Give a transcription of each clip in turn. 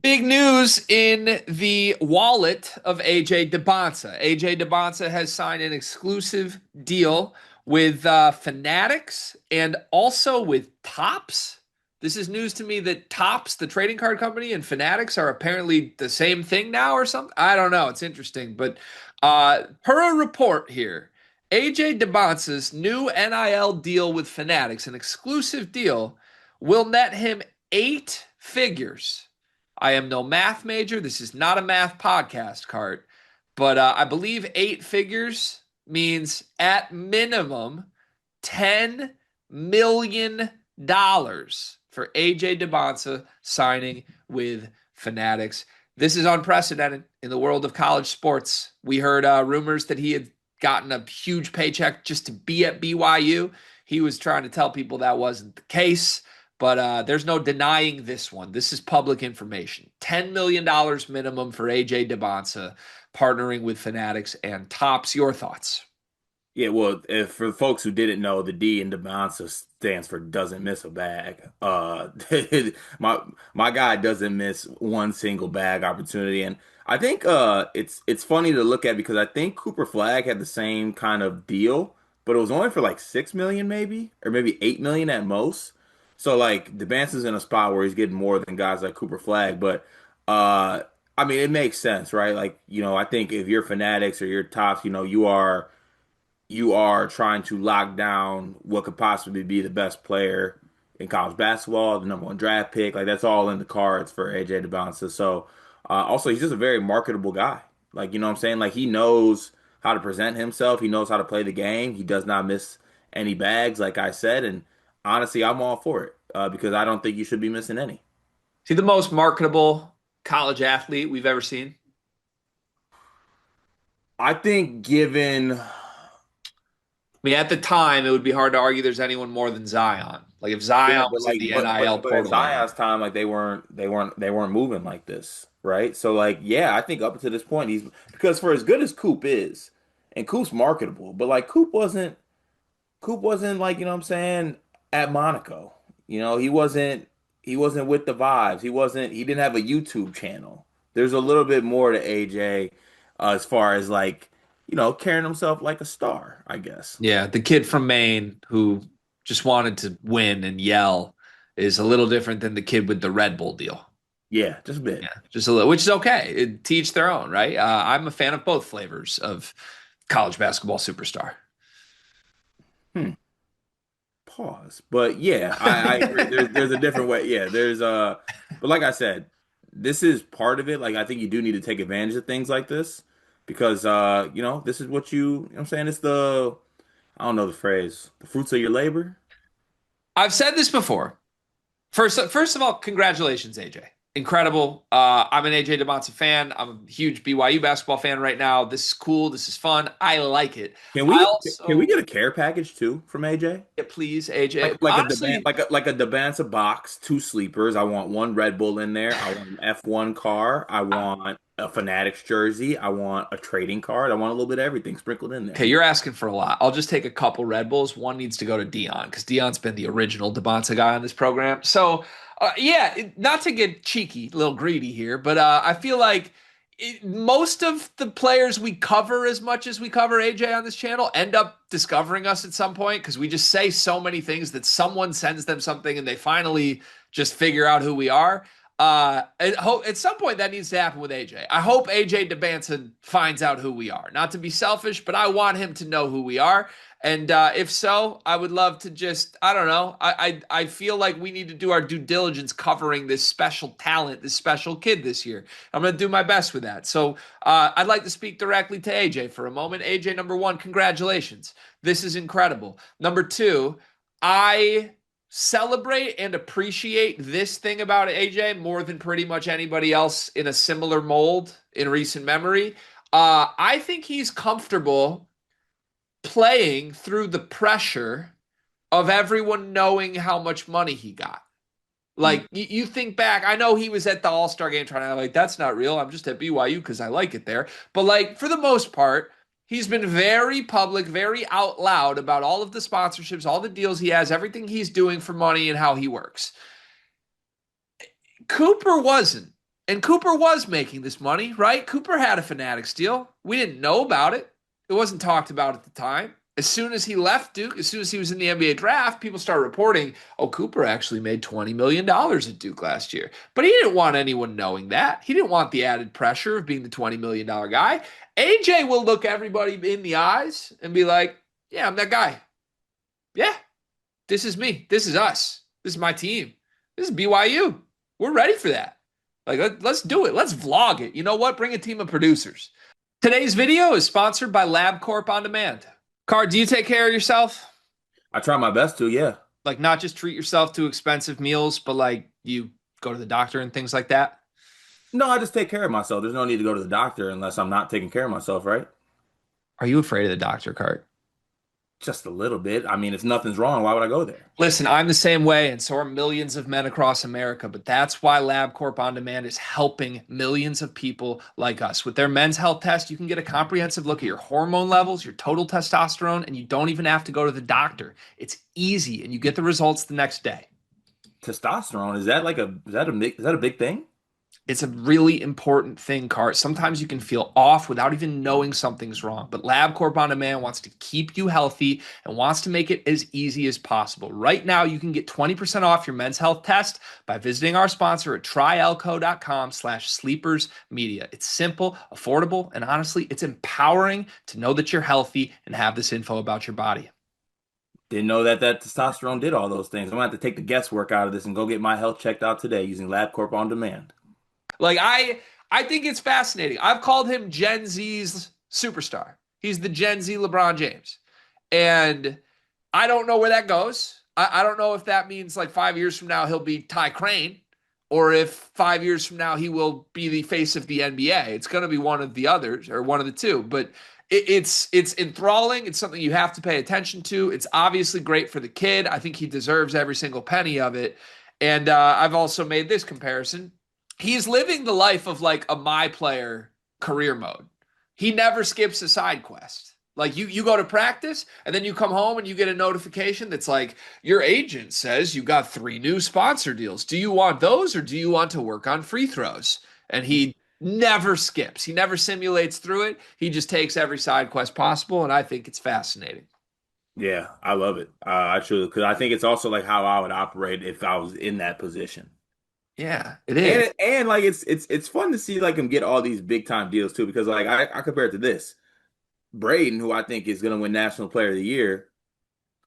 Big news in the wallet of AJ Dybantsa. AJ Dybantsa has signed an exclusive deal with Fanatics and also with Topps. This is news to me that Topps, the trading card company, and Fanatics are apparently the same thing now or something. I don't know. It's interesting. But per a report here, AJ Dybantsa's new NIL deal with Fanatics, an exclusive deal, will net him eight figures. I am no math major. This is not a math podcast, Cart. But I believe eight figures means at minimum $10 million for AJ Dybantsa signing with Fanatics. This is unprecedented in the world of college sports. We heard rumors that he had gotten a huge paycheck just to be at BYU. He was trying to tell people that wasn't the case. But there's no denying this one. This is public information. $10 million minimum for AJ Dybantsa partnering with Fanatics and Topps. Your thoughts? Yeah, well, if for the folks who didn't know, the D in Dybantsa stands for doesn't miss a bag. My my guy doesn't miss one single bag opportunity, and I think it's funny to look at because I think Cooper Flag had the same kind of deal, but it was only for like 6 million maybe, or maybe 8 million at most. So like Dybantsa's in a spot where he's getting more than guys like Cooper Flag, but uh, I mean it makes sense, right? Like I think if you're Fanatics or you're Tops, you are trying to lock down what could possibly be the best player in college basketball, the number one draft pick. Like that's all in the cards for AJ Dybantsa. So also he's just a very marketable guy. Like you know what I'm saying? Like he knows how to present himself. He knows how to play the game. He does not miss any bags, like I said. And honestly, I'm all for it because I don't think you should be missing any. Is he the most marketable college athlete we've ever seen? I think given I mean, at the time, it would be hard to argue there's anyone more than Zion. Like if Yeah, Zion but was in like, the but NIL but but at portal era. Zion's time, like they weren't moving like this, right? So like, yeah, I think up to this point, he's because for as good as Coop is, and Coop's marketable, but like Coop wasn't like what I'm saying at Monaco. He wasn't with the vibes. He didn't have a YouTube channel. There's a little bit more to AJ as far as like carrying himself like a star, I guess. Yeah, the kid from Maine who just wanted to win and yell is a little different than the kid with the Red Bull deal. Yeah, just a Yeah, bit. just a little, which is okay. Teach their own, right? I'm a fan of both flavors of college basketball superstar. Hmm. Pause. But yeah, I agree. There's a different way. Yeah, but like I said, this is part of it. Like I think you do need to take advantage of things like this because this is what I'm saying? It's I don't know the phrase, the fruits of your labor. I've said this before. First of all, congratulations, AJ. Incredible. I'm an AJ Dybantsa fan. I'm a huge BYU basketball fan right now. This is cool. This is fun. I like it. Can I we can we also, get a care package too from AJ? yeah, please, AJ. Like a Honestly, like a Dybantsa box, two sleepers. I want one Red Bull in there. I want an F1 car. I want a Fanatics jersey. I want a trading card. I want a little bit of everything sprinkled in okay, there. you're asking for a lot. I'll just take a couple Red Bulls. One needs to go to Dion because Dion's been the original Dybantsa guy on this program. So, yeah, not to get cheeky, a little greedy here, but I feel like most of the players we cover as much as we cover AJ on this channel end up discovering us at some point because we just say so many things that someone sends them something and they finally just figure out who we are. At some point that needs to happen with AJ. I hope AJ Dybantsa finds out who we are. Not to be selfish, but I want him to know who we are. And if so, I would love to just, I don't know. I feel like we need to do our due diligence covering this special talent, this special kid this year. I'm going to do my best with that. So I'd like to speak directly to AJ for a moment. AJ, number one, congratulations. This is incredible. Number two, I celebrate and appreciate this thing about AJ more than pretty much anybody else in a similar mold in recent memory. I think he's comfortable playing through the pressure of everyone knowing how much money he got. Mm. Like you think back, I know he was at the All-Star game trying to like that's not real. I'm just at BYU because I like it there. But like for the most part, he's been very public, very out loud about all of the sponsorships, all the deals he has, everything he's doing for money and how he works. Cooper wasn't. And Cooper was making this money, right? Cooper had a Fanatics deal. We didn't know about it. It wasn't talked about at the time. As soon as he left Duke, as soon as he was in the NBA draft, people started reporting, oh, Cooper actually made $20 million at Duke last year. But he didn't want anyone knowing that. He didn't want the added pressure of being the $20 million guy. AJ will look everybody in the eyes and be like, yeah, I'm that guy. Yeah, this is me. This is us. This is my team. This is BYU. We're ready for that. Like, let's do it. Let's vlog it. You know what? Bring a team of producers. Today's video is sponsored by Lab Corp On Demand. Car, do you take care of yourself? I try my best to, yeah. Like, not just treat yourself to expensive meals, but like you go to the doctor and things like that? No, I just take care of myself. There's no need to go to the doctor unless I'm not taking care of myself, right? Are you afraid of the doctor, Cart? Just a little bit. I mean, if nothing's wrong, why would I go there? Listen, I'm the same way, and so are millions of men across America. But that's why LabCorp On Demand is helping millions of people like us. With their men's health test, you can get a comprehensive look at your hormone levels, your total testosterone, and you don't even have to go to the doctor. It's easy, and you get the results the next day. Testosterone, is that a big thing? It's a really important thing, Cart. Sometimes you can feel off without even knowing something's wrong. But LabCorp On Demand wants to keep you healthy and wants to make it as easy as possible. Right now, you can get 20% off your men's health test by visiting our sponsor at tryelco.com/sleepersmedia. It's simple, affordable, and honestly, it's empowering to know that you're healthy and have this info about your body. Didn't know that testosterone did all those things. I'm gonna have to take the guesswork out of this and go get my health checked out today using LabCorp On Demand. Like I think it's fascinating. I've called him Gen Z's superstar. He's the Gen Z LeBron James. And I don't know where that goes. I don't know if that means like 5 years from now he'll be Ty Crane, or if 5 years from now he will be the face of the NBA. It's going to be one of the others or one of the two. But it's enthralling. It's something you have to pay attention to. It's obviously great for the kid. I think he deserves every single penny of it. And I've also made this comparison. He's living the life of like a my player career mode. He never skips a side quest. Like you go to practice and then you come home and you get a notification that's like your agent says you got 3 new sponsor deals. Do you want those or do you want to work on free throws? And he never skips. He never simulates through it. He just takes every side quest possible, and I think it's fascinating. Yeah, I love it. I truly, because I think it's also like how I would operate if I was in that position. Yeah, it And is. like it's fun to see like him get all these big time deals too, because like I compare it to this. Braden, who I think is gonna win National Player of the Year,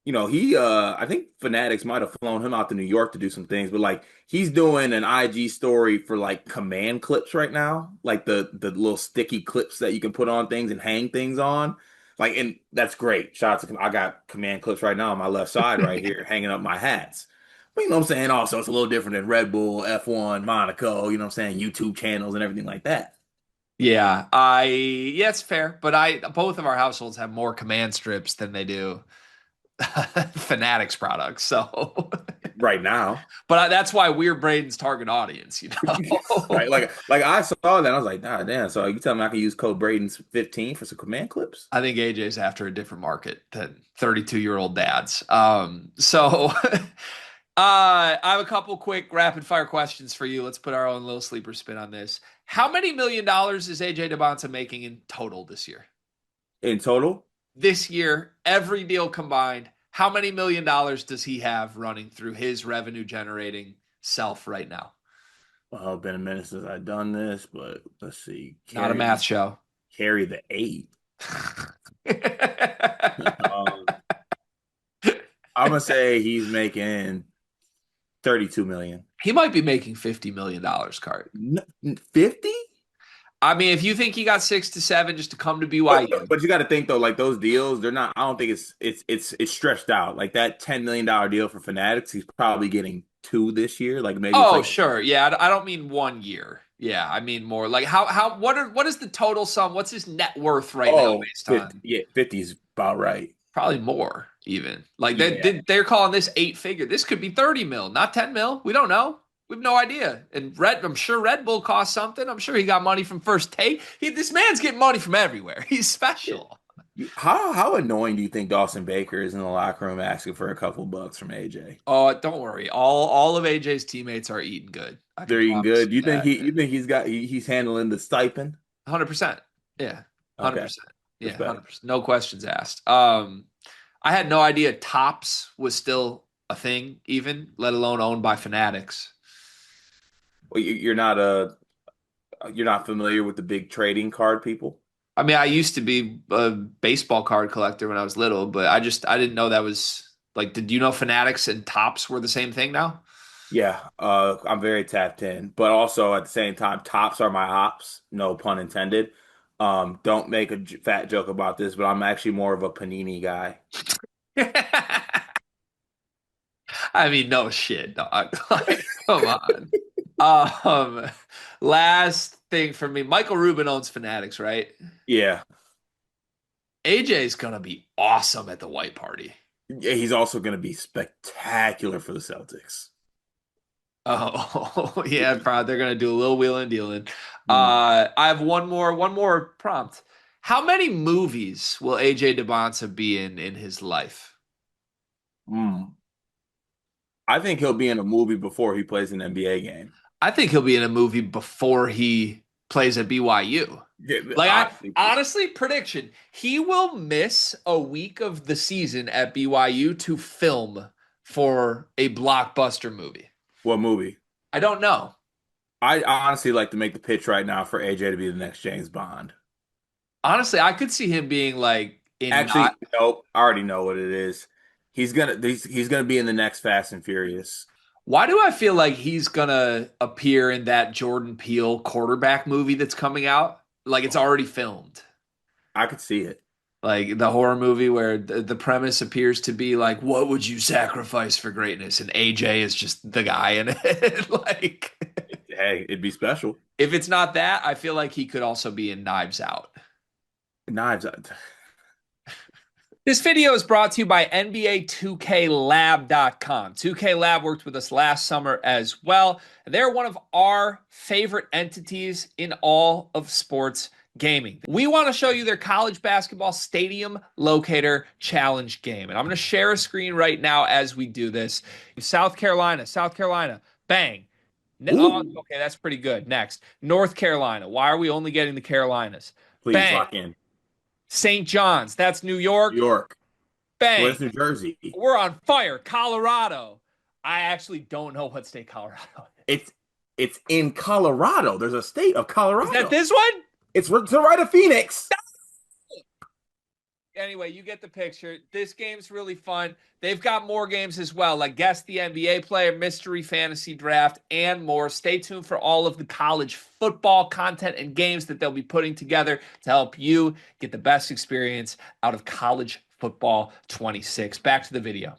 he I think Fanatics might have flown him out to New York to do some things, but like he's doing an IG story for like command clips right now, like the little sticky clips that you can put on things and hang things on. Like, and that's great. Shout out to I got command clips right now on my left side right here, hanging up my hats. But you know what I'm saying? Also, it's a little different than Red Bull, F1, Monaco, you know what I'm saying? YouTube channels and everything like that. Yeah, yeah, it's fair, but I both of our households have more command strips than they do Fanatics products. So, Right now. but that's why we're Braden's target audience, you know. Right. Like I saw that. I was like, nah, damn. So you tell me I can use code Braden's 15 for some command clips? I think AJ's after a different market than 32-year-old dads. So I have a couple quick rapid fire questions for you. Let's put our own little sleeper spin on this. How many million dollars is AJ Dybantsa making in total this year? In total? This year, every deal combined, how many million dollars does he have running through his revenue generating self right now? Well, it's been a minute since I've done this, but let's see. Not a math show. Carry the 8. Um, I'm gonna say he's making 32 million. He might be making $50 million, Cart. 50? I mean, if you think he got 6 to 7 just to come to But, BYU. but you got to think though, like those deals, they're not. I don't think it's stretched out. Like that $10 million deal for Fanatics, he's probably getting 2 this year. Like maybe it's Oh, like sure. Yeah, I don't mean 1 year. Yeah, I mean more like what is the total sum? What's his net worth right now oh based 50. on Yeah, 50 is about right. probably more even. Like Yeah, they're calling this 8 figure. This could be 30 mil, not 10 mil. We don't know. We have no idea. And I'm sure Red Bull cost something. I'm sure he got money from First Take. This man's getting money from everywhere. He's yeah. special. How annoying do you think Dawson Baker is in the locker room asking for a couple bucks from AJ? Oh, don't worry. All of AJ's teammates are eating good. I can They're eating promise good. you that. You think he's handling the stipend? 100%. Yeah. Okay, 100%. Yeah, respect. 100%. No questions asked. I had no idea Tops was still a thing even, let alone owned by Fanatics. Well, you're not familiar with the big trading card people? I mean, I used to be a baseball card collector when I was little, but I didn't know that was like, did you know Fanatics and Tops were the same thing now? Yeah, I'm very tapped in, but also at the same time, tops are my ops, no pun intended. Don't make a fat joke about this, but I'm actually more of a Panini guy. I mean, no shit, dog. Like, come on. Um, last thing for me, Michael Rubin owns Fanatics, right? Yeah, AJ's gonna be awesome at the white party. yeah, he's also going to be spectacular for the Celtics. Oh, yeah, probably they're gonna do a little wheeling and dealing. Mm, I have one more prompt. How many movies will AJ Dybantsa be in his life? mm. I think he'll be in a movie before he plays an NBA game. I think he'll be in a movie before he plays at BYU. Yeah, Like I honestly prediction, he will miss a week of the season at BYU to film for a blockbuster movie. what movie? I don't know. I honestly like to make the pitch right now for AJ to be the next James Bond. Honestly, I could see him being like in not. Actually, nope. I already know what it is. He's gonna be in the next Fast and Furious. Why do I feel like he's gonna appear in that Jordan Peele quarterback movie that's coming out? Like it's already filmed. I could see it. Like the horror movie where the premise appears to be like, what would you sacrifice for greatness? And AJ is just the guy in it. Like, Hey, it'd be special. if it's not that, I feel like he could also be in Knives Out. Knives Out. This video is brought to you by NBA2K Lab.com. 2K Lab worked with us last summer as well. They're one of our favorite entities in all of sports gaming. We want to show you their college basketball stadium locator challenge game. And I'm going to share a screen right now as we do this. South Carolina, bang. Oh, Ooh, okay, that's pretty good. Next, North Carolina. Why are we only getting the Carolinas? please Bang. lock in. St. John's, that's New New York. York. Bang. Where's New Jersey? We're on fire. Colorado. I actually don't know what state Colorado is. It's in Colorado. There's a state of Is that Colorado. this one? It's to the right of Phoenix. Anyway, you get the picture. This game's really fun. They've got more games as well, like Guess the NBA Player, Mystery Fantasy Draft, and more. Stay tuned for all of the college football content and games that they'll be putting together to help you get the best experience out of college football 26. Back to the video.